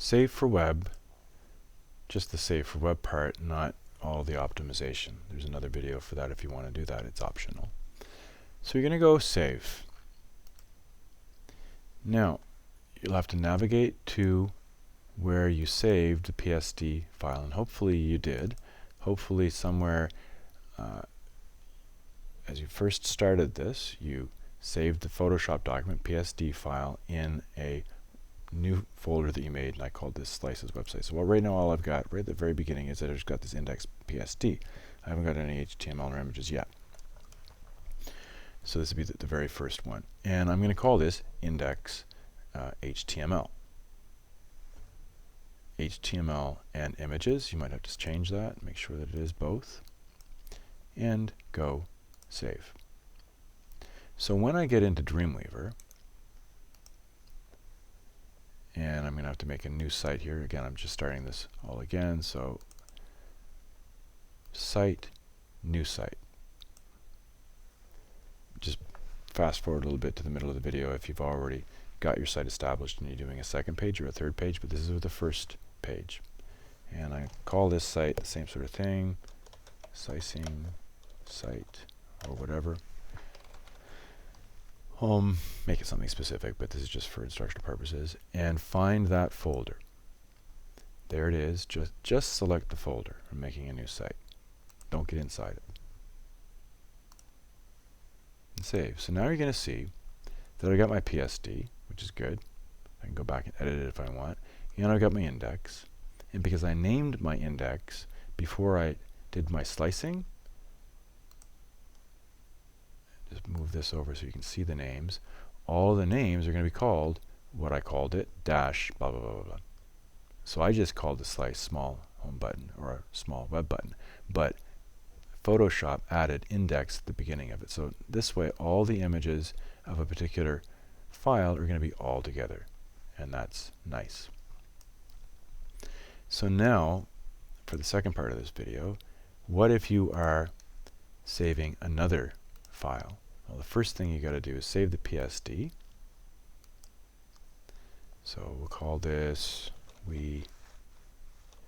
Save for web, just the save for web part, not all the optimization. There's another video for that if you want to do that. It's optional. So you're going to go save. Now, you'll have to navigate to where you saved the PSD file, and hopefully you did. Hopefully somewhere as you first started this, you saved the Photoshop document PSD file in a new folder that you made, and I called this Slices website. So right now all I've got right at the very beginning is that I've just got this index PSD. I haven't got any HTML or images yet. So this would be the very first one. And I'm going to call this index HTML. HTML and images. You might have to change that, make sure that it is both. And go save. So when I get into Dreamweaver, and I'm going to have to make a new site here. Again, I'm just starting this all again. So site, new site. Just fast forward a little bit to the middle of the video if you've already got your site established and you're doing a second page or a third page, but this is the first page. And I call this site the same sort of thing, slicing site or whatever. Make it something specific, but this is just for instructional purposes. And find that folder. There it is. Just select the folder. I'm making a new site. Don't get inside it. And save. So now you're going to see that I got my PSD, which is good. I can go back and edit it if I want. And I've got my index. And because I named my index before I did my slicing, just move this over so you can see the names. All the names are going to be called what I called it, dash, blah, blah, blah, blah, blah. So I just called the slice small home button or a small web button. But Photoshop added index at the beginning of it. So this way, all the images of a particular file are going to be all together. And that's nice. So now, for the second part of this video, what if you are saving another file? Well, the first thing you got to do is save the PSD. So we'll call this we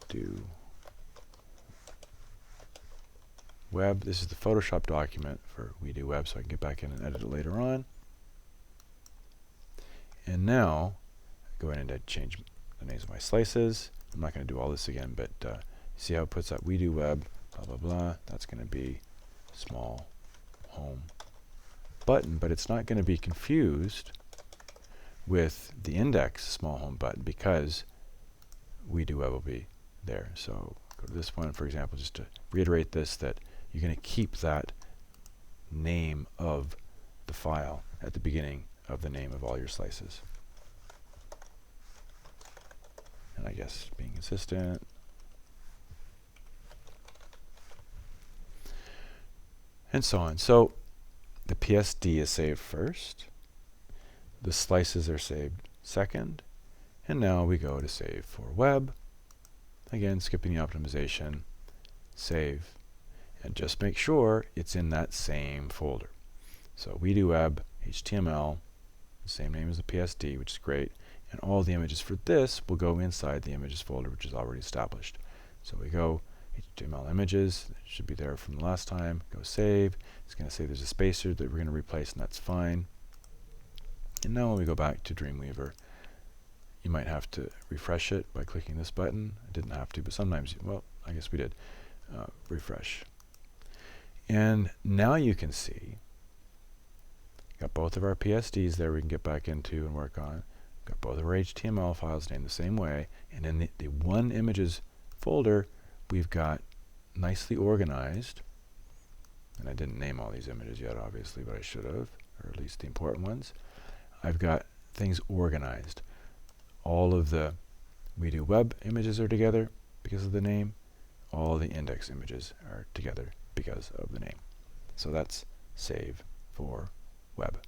do web. This is the Photoshop document for we do web, so I can get back in and edit it later on. And now go in and change the names of my slices. I'm not going to do all this again, but see how it puts that we do web, blah, blah, blah. That's going to be small home button, but it's not going to be confused with the index small home button because we do web will be there. So go to this one, for example, just to reiterate this, that you're going to keep that name of the file at the beginning of the name of all your slices. And I guess being consistent. And so on. So the PSD is saved first. The slices are saved second. And now we go to save for web. Again, skipping the optimization. Save. And just make sure it's in that same folder. So we do web, HTML, the same name as the PSD, which is great. And all the images for this will go inside the images folder, which is already established. So we go HTML images, it should be there from the last time. Go save. It's going to say there's a spacer that we're going to replace, and that's fine. And now when we go back to Dreamweaver, you might have to refresh it by clicking this button. I didn't have to, but sometimes, well, I guess we did. Refresh. And now you can see, got both of our PSDs there we can get back into and work on. Got both of our HTML files named the same way, and in the one images folder, we've got nicely organized, and I didn't name all these images yet, obviously, but I should have, or at least the important ones. I've got things organized. All of the we do web images are together because of the name. All the index images are together because of the name. So that's save for web.